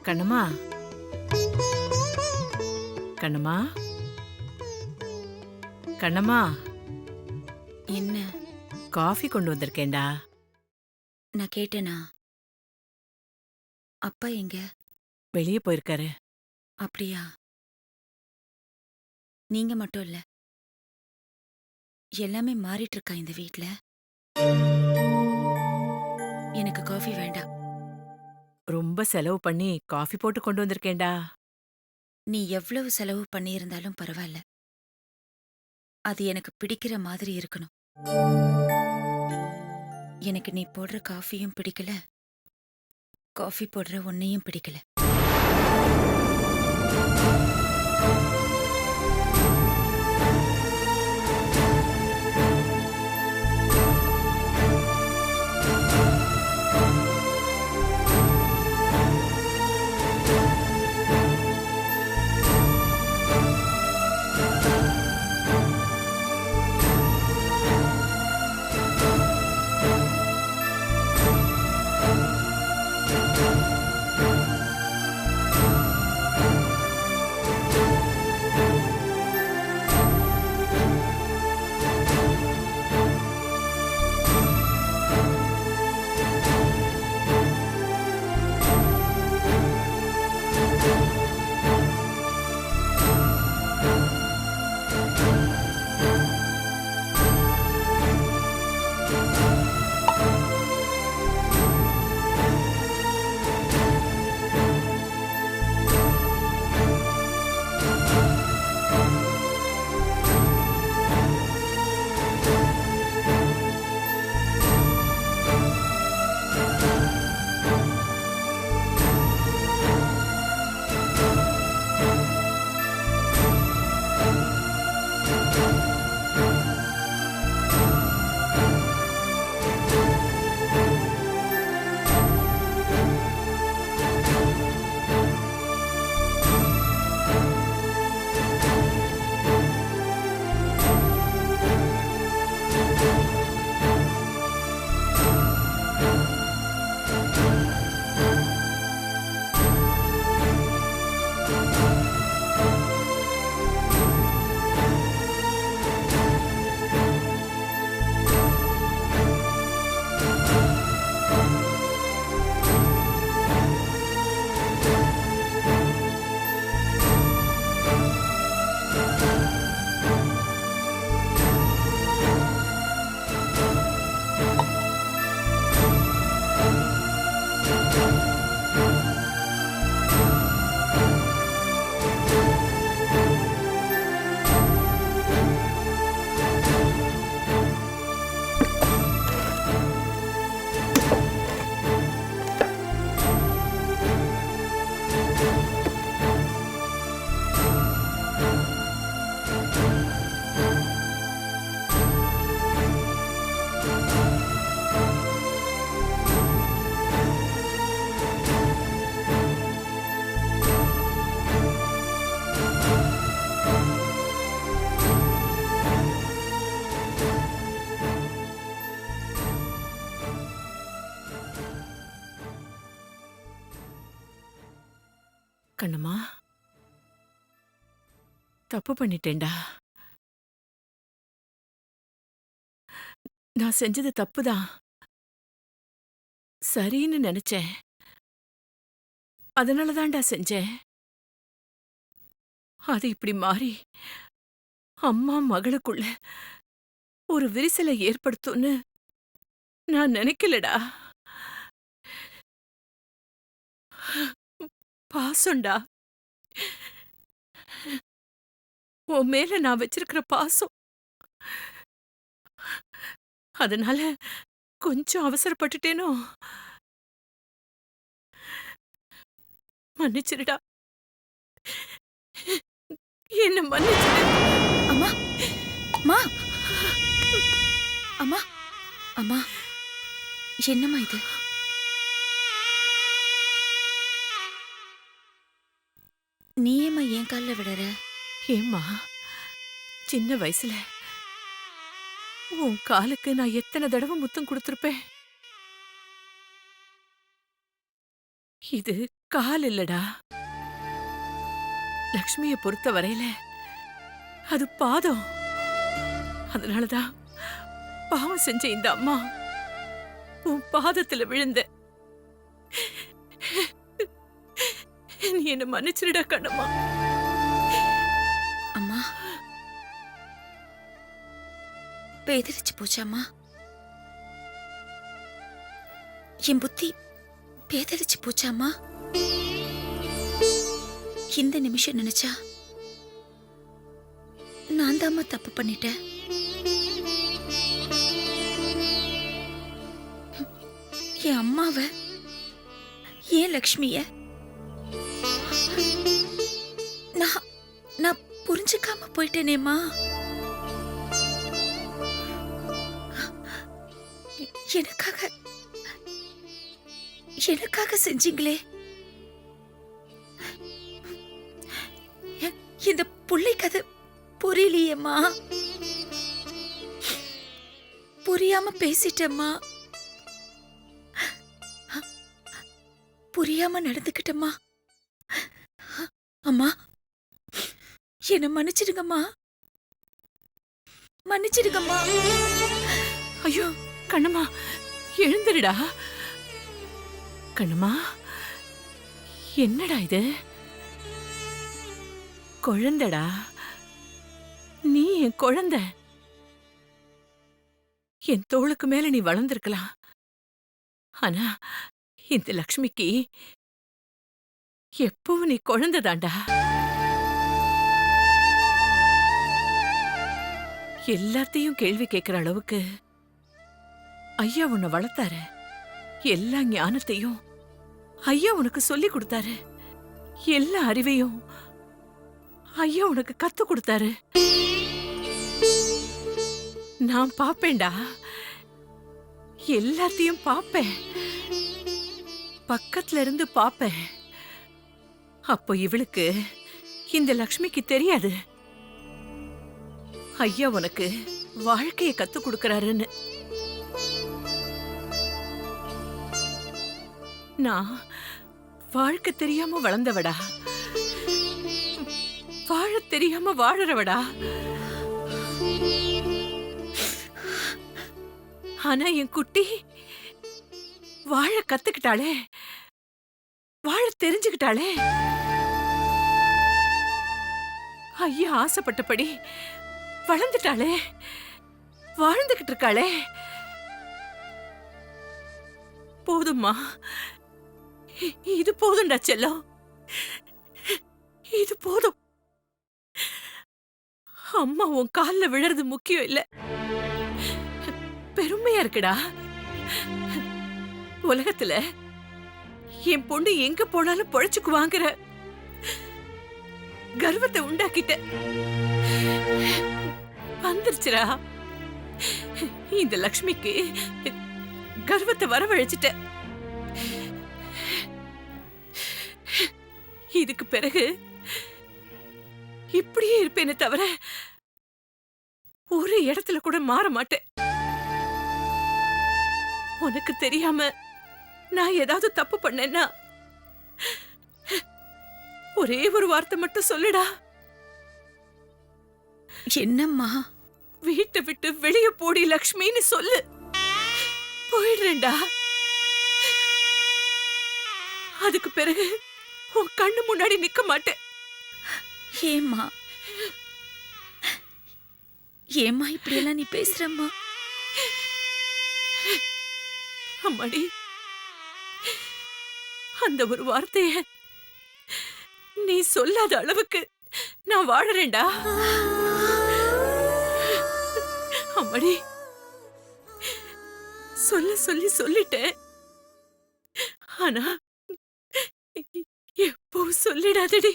கண்ணம்மா, கண்ணம்மா, கண்ணம்மா, என்ன? காஃபி கொண்டு வந்திருக்கேன்டா. நான் கேட்டேனா? அப்பா எங்க? வெளியே போயிருக்காரு. அப்படியா? நீங்க மட்டும் இல்ல. எல்லாமே மாறிட்டு இருக்கா இந்த வீட்ல. எனக்கு காஃபி வேண்டாம். ரொம்ப செலவு பண்ணி காஃபி போட்டு கொண்டு வந்திருக்கேன்டா. நீ எவ்வளவு செலவு பண்ணியிருந்தாலும் பரவாயில்ல. அது எனக்கு பிடிக்கிற மாதிரி இருக்கணும். எனக்கு நீ போடுற காஃபியும் பிடிக்கல, காஃபி போடுற உன்னையும் பிடிக்கல. கண்ணம்மா, தப்பு பண்ணிட்டேன்டா. நான் செஞ்சது தப்புதான். சரின்னு நினைச்சேன். அதனால தான்டா செஞ்சேன். அது இப்படி மாறி அம்மா மகளுக்குள்ள ஒரு விரிசலை ஏற்படுத்தும்னு நான் நினைக்கலடா. பாசம்டா. உன் மேல நான் வச்சிருக்கிற பாசம். அதனால கொஞ்சம் அவசரப்பட்டுட்டேனோ? மன்னிச்சிருடா. என்ன மன்னிச்சிடு. அம்மா! அம்மா! அம்மா! அம்மா! என்னம்மா இது? நீ ஏம்மா என் கால்ல விழற? ஏம்மா, சின்ன வயசுல உன் காலுக்கு நான் எத்தனை தடவை முத்தம் கொடுத்திருப்பேன். இது கால் இல்லடா. லக்ஷ்மிய பொறுத்த வரையில அது பாதம். அதனாலதான் பாவம் செஞ்ச இந்த அம்மா உன் பாதத்துல விழுந்த. நீ என்ன மன்னிச்சிருடா கண்ணம்மா. அம்மா, பேதரிச்சு போச்சாம்மா? என் புத்தி பேதரிச்சு போச்சாம்மா? இந்த நிமிஷம் நினைச்சா நான் தாம்மா தப்பு பண்ணிட்டேன். என் அம்மாவை, ஏன் லக்ஷ்மிய நான் நான் புரிஞ்சுக்காம போயிட்டேனேம்மா. எனக்காக எனக்காக செஞ்சீங்களே. இந்த புள்ளைக்கு அது புரியலையேம்மா. புரியாம பேசிட்டேம்மா. புரியாம நடந்துக்கிட்டேம்மா. அம்மா, என்ன மன்னிச்சிடுங்கம்மா. மன்னிச்சிடுங்கம்மா. ஐயோ கண்ணம்மா, எழுந்துடுடா. கண்ணம்மா, என்னடா இது? குழந்தைடா, நீ என் குழந்தை. என் தோளுக்கு மேல நீ வளர்ந்திருக்கலாம். ஆனா இந்த லக்ஷ்மிக்கு எப்பவும் நீ குழந்தைதான்டா. எல்லாத்தையும் கேள்வி கேட்கிற அளவுக்கு ஐயா உன்னை வளர்த்தாரு. எல்லா ஞானத்தையும் ஐயா உனக்கு சொல்லி கொடுத்தாரு. எல்லா அறிவையும் ஐயா உனக்கு கத்து கொடுத்தாரு. நான் பாப்பேன்டா, எல்லாத்தையும் பாப்பேன். பக்கத்துல இருந்து பாப்பேன். அப்போ இவளுக்கு, இந்த லக்ஷ்மிக்கு தெரியாது ஐயா உனக்கு வாழ்க்கைய கத்து கொடுக்கறாருன்னு. நான் வாழ்க்கை தெரியாம வளர்ந்தவடா, வாழ தெரியாம வாழறவடா. ஆனா என் குட்டி வாழ கத்துக்கிட்டாளே, வாழ தெரிஞ்சுக்கிட்டாளே. ஐயா ஆசைப்பட்டபடி வளர்ந்துட்டாளே, வாழ்ந்துகிட்டு இருக்காளே. போதும்மா, இது போதும்டா செல்லம், இது போதும். அம்மா உன் கால்ல விழறது முக்கியம் இல்ல. பெருமையா இருக்குடா. உலகத்துல என் பொண்ணு எங்க போனாலும் பொழைச்சுக்குவாங்கிற கர்வத்தை உண்டாக்கிட்ட. வந்துருச்சுடா. இந்த லக்ஷ்மிக்கு கர்வத்தை வரவழைச்சிட்ட. இதுக்கு பிறகு இப்படியே இருப்பேனே தவிர ஒரு இடத்துல கூட மாற மாட்டேன். உனக்கு தெரியாம நான் ஏதாவது தப்பு பண்ணேன்னா ஒரே ஒரு வார்த்தை மட்டும் சொல்லுடா. என்னம்மா? வீட்டை விட்டு வெளியே போடி லக்ஷ்மின்னு சொல்லு. போயிடுறேன்டா. அதுக்கு பிறகு உன் கண்ணு முன்னாடி நிக்க மாட்டேன். ஏம்மா, ஏம்மா இப்படியெல்லாம் நீ பேசுறம்மா? அம்மாடி, அந்த ஒரு வார்த்தைய நீ சொல்லாத அளவுக்கு நான் வாழறேன்டா. அம்மாடி, சொல்ல சொல்லி சொல்லிட்டேன். ஆனா எப்போ சொல்லிடாதடி.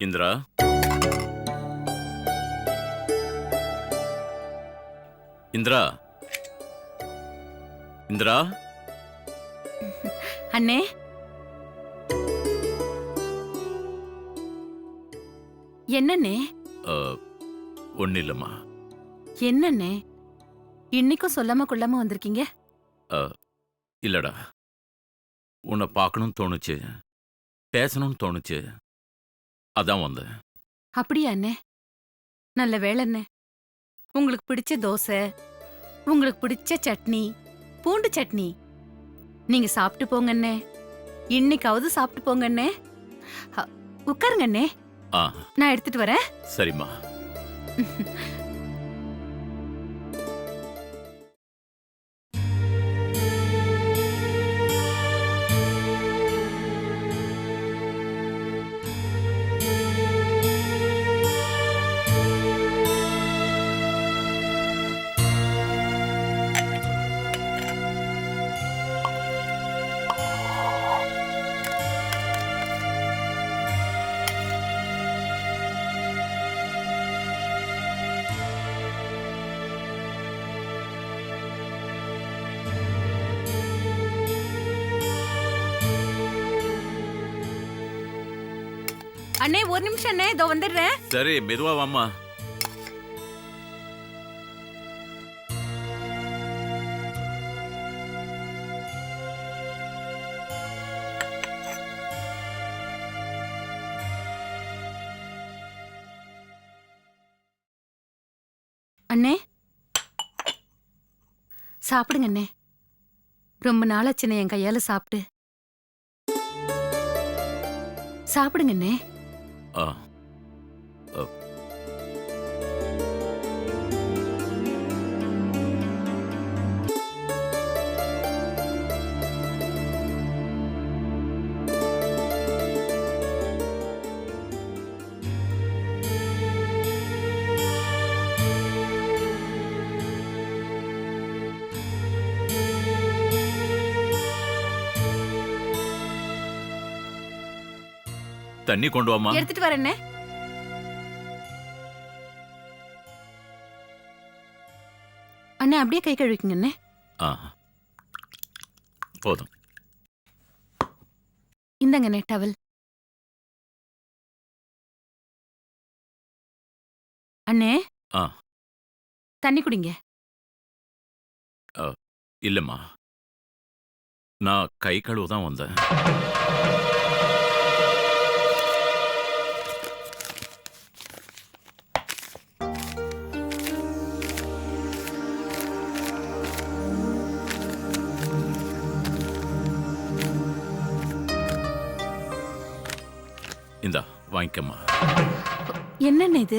இந்திரா, இந்திரா, இந்திரா. அண்ணே, என்னண்ணே? ஒன்னும் இல்லம்மா. என்னண்ணே இன்னைக்கும் சொல்லாம கொள்ளாம வந்திருக்கீங்க? இல்லடா, உன்னை பார்க்கணும்னு தோணுச்சு, பேசணும்னு தோணுச்சு, அதான் வந்தேன். அப்படியா அண்ணே? நல்ல வேளைண்ணே. உங்களுக்கு பிடிச்ச தோசை, உங்களுக்கு பிடிச்ச சட்னி, பூண்டு சட்னி. நீங்க சாப்பிட்டு போங்கண்ணே. இன்னைக்காவது சாப்பிட்டு போங்கண்ணே. உட்காருங்கண்ணே, ஆ, நான் எடுத்துட்டு வரேன். சரிம்மா. அண்ணே ஒரு நிமிஷம் அண்ணே, இதோ வந்துடுறேன். சரி, மெதுவா வாம்மா. அண்ணே சாப்பிடுங்க அண்ணே. ரொம்ப நாளாச்சுண்ணே என் கையால சாப்பிட்டு. சாப்பிடுங்க அண்ணே. ஆ, தண்ணி கொண்டு வாமா. எடுத்துட்டு வரேண்ணே. அண்ணே அப்படியே கை கழுவிக்குங்க அண்ணே. ஆ, போதும். இந்தங்க அண்ணே டவல். அண்ணே, ஆ, தண்ணி குடிங்க. இல்லம்மா, நான் கை கழுவ தான் வந்தேன். இந்தா வாங்கிக்கம்மா. என்னண்ணே இது?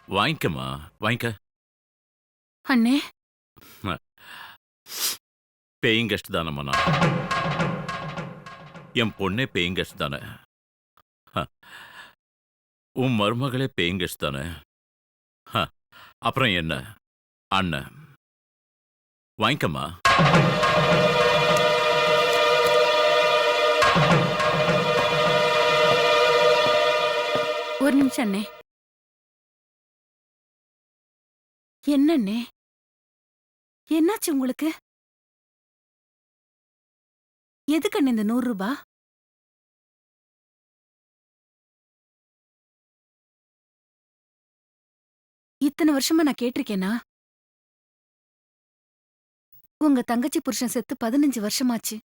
வாங்கிக்கம்மா, வாங்கிக்க. அண்ணே பேயிங் கெஸ்ட் தானம்மா நான். என் பொண்ணே பேயிங் கெஸ்ட் தானே. உன் மருமகளே பேயிங் கெஸ்ட் தானே. அப்புறம் என்ன அண்ணன், வாங்கிக்கம்மா. ஒரு நிமிஷம் அண்ணே. என்னண்ணே என்னாச்சு உங்களுக்கு? எதுக்கு அண்ணே இந்த 100 ரூபாய்? இத்தனை வருஷமா நான் கேட்டிருக்கேனா? உங்க தங்கச்சி புருஷன் செத்து 15 வருஷமாச்சு.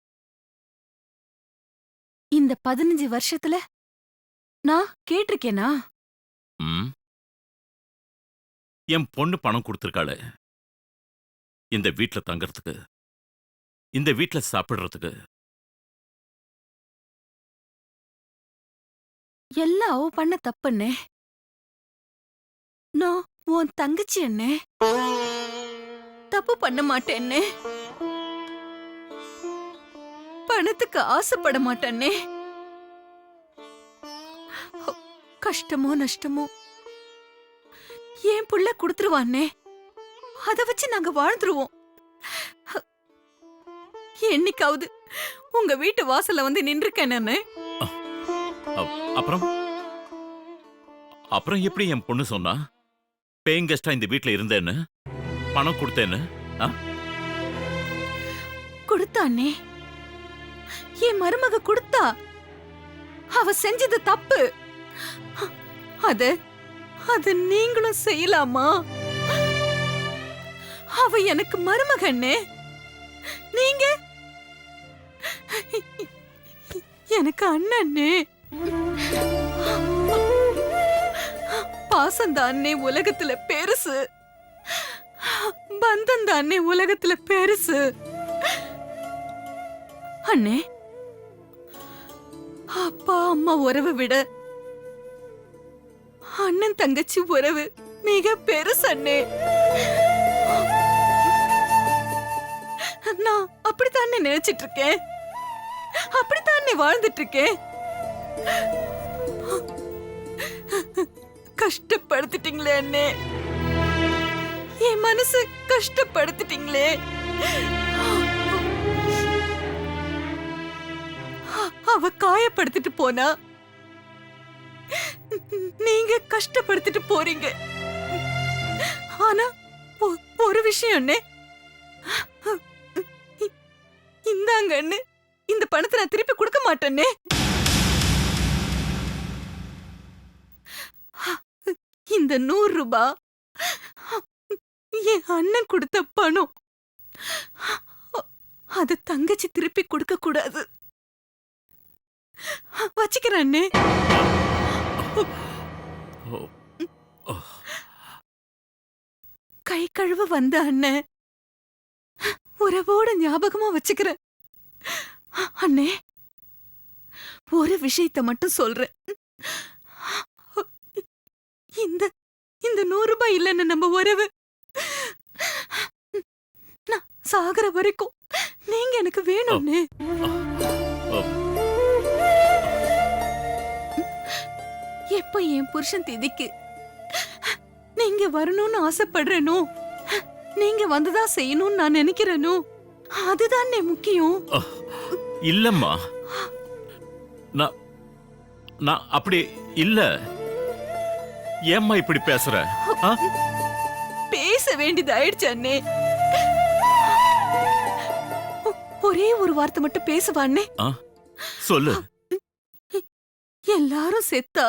இந்த 15 வருஷத்துல நான் கேட்டிருக்கேனா? ம், என் பொண்ணு பணம் கொடுத்துருக்காளே, இந்த வீட்ல தங்கறதுக்கு, இந்த வீட்ல சாப்பிடுறதுக்கு. எல்லாம் அவ பண்ண தப்புண்ணே. நான் உன் தங்கச்சி அண்ணே. தப்பு பண்ண மாட்டேன்னே. பணத்துக்கு ஆசைப்பட மாட்டேன்னே. கஷ்டமோ நஷ்டமோ என் புள்ள கொடுத்துருவானே, அத வச்சு நாங்க வாழ்ந்துருவோம். என்னைக்காவது உங்க வீட்டு வாசல்ல வந்து நின்றுக்கேன் நானு. அப்புறம் அப்புறம் எப்படி என் பொண்ணு சொன்னா பேயிங் கெஸ்டா இந்த வீட்ல இருந்தேன்னு பணம் கொடுத்தேன்னு? ஆ? கொடுத்தானே, என் மருமக கொடுத்தா. அவ செஞ்சது தப்பு. அத நீங்களும் செய்யலாமா? அவ எனக்கு மருமகன்னே, நீங்க எனக்கு அண்ணன்னே. பாசந்தானே உலகத்துல பெருசு, பந்தந்தானே உலகத்துல பெருசு. அண்ணே, அப்பா அம்மா உறவை விட அண்ணன் தங்கச்சி உறவு மிக பெருசு அண்ணே. நான் அப்படித்தானே நினைச்சிட்டு இருக்கேன், அப்படித்தானே வாழ்ந்துட்டு இருக்கேன். கஷ்டப்படுத்திட்டீங்களே அண்ணே, என் மனசு கஷ்டப்படுத்திட்டீங்களே. அவ காயப்படுத்திட்டு போனா நீங்க கஷ்டப்படுத்திட்டு போறீங்க. ஆனா ஒரு விஷயம் அண்ணே, இந்தாங்க அண்ணே, இந்த பணத்தை நான் திருப்பி கொடுக்க மாட்டேன்னே. இந்த 100 ரூபாய் என் அண்ணன் கொடுத்த பணம். அது தங்கச்சி திருப்பி கொடுக்க கூடாது. வச்சுக்கிறேன் அண்ணே. கை கழுவ வந்த அண்ணன் உறவோட ஞாபகமா வச்சுக்கிறேன். அண்ணே, ஒரு விஷயத்த மட்டும் சொல்றேன். இந்த 100 ரூபாய் இல்லைன்னு நம்ம உறவு, நான் சாகர வரைக்கும் நீங்க எனக்கு வேணும்னு. எப்ப என் புருஷன் திதிக்கு நீங்க வரணும்னு ஆசைப்படுறேனோ, நீங்க வந்துதான் செய்யணும்னு நான் நினைக்கிறேனோ, அதுதானே முக்கியம். இல்லம்மா, நான் அப்படி இல்ல. ஏம்மா இப்படி பேசுற? பேச வேண்டியது ஆயிடுச்சு அண்ணே. ஒரே ஒரு வார்த்தை மட்டும் பேசுவாண்ணே. சொல்லு. எல்லாரும் செத்தா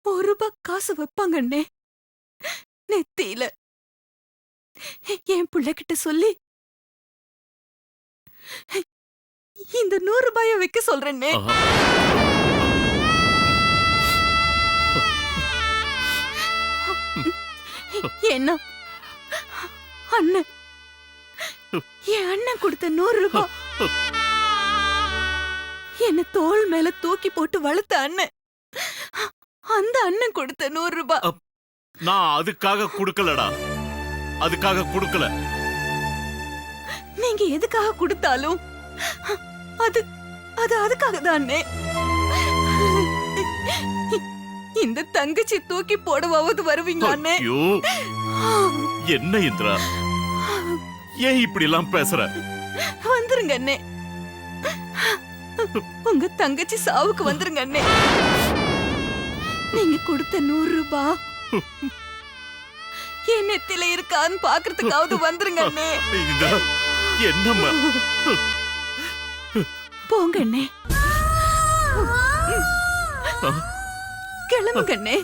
1 ரூபாய் காசு வைப்பாங்க அண்ணே நெத்தியில. என் பிள்ளைகிட்ட சொல்லி இந்த 100 ரூபாய வைக்க சொல்றேன்னே. என்ன அண்ணன், என் அண்ணன் கொடுத்த 100 ரூபாய் என்ன தோள் மேல தூக்கி போட்டு வளர்த்த அண்ணன், அந்த அண்ணன் கொடுத்த 100 ரூபாய். நான் அதுக்காக கொடுக்கலடா, அதுக்காக கொடுக்கல. நீங்க எதுக்காக கொடுத்தாலும் அது அது அதுக்காக தானே. இந்த தங்கச்சி தூக்கி போடவாவது வருவீங்க அண்ணே. ஐயோ, என்ன இந்திரா, ஏன் இப்படி எல்லாம் பேசுற? வந்துருங்க அண்ணே, உங்க தங்கச்சி சாவுக்கு வந்துருங்க அண்ணே. நீங்க கொடுத்த 100 ரூபாய் என் நெத்தில இருக்கான்னு பாக்குறதுக்காவது வந்துருங்க அண்ணே. என்னம்மா? போங்க அண்ணே, கிளம்புங்க அண்ணே.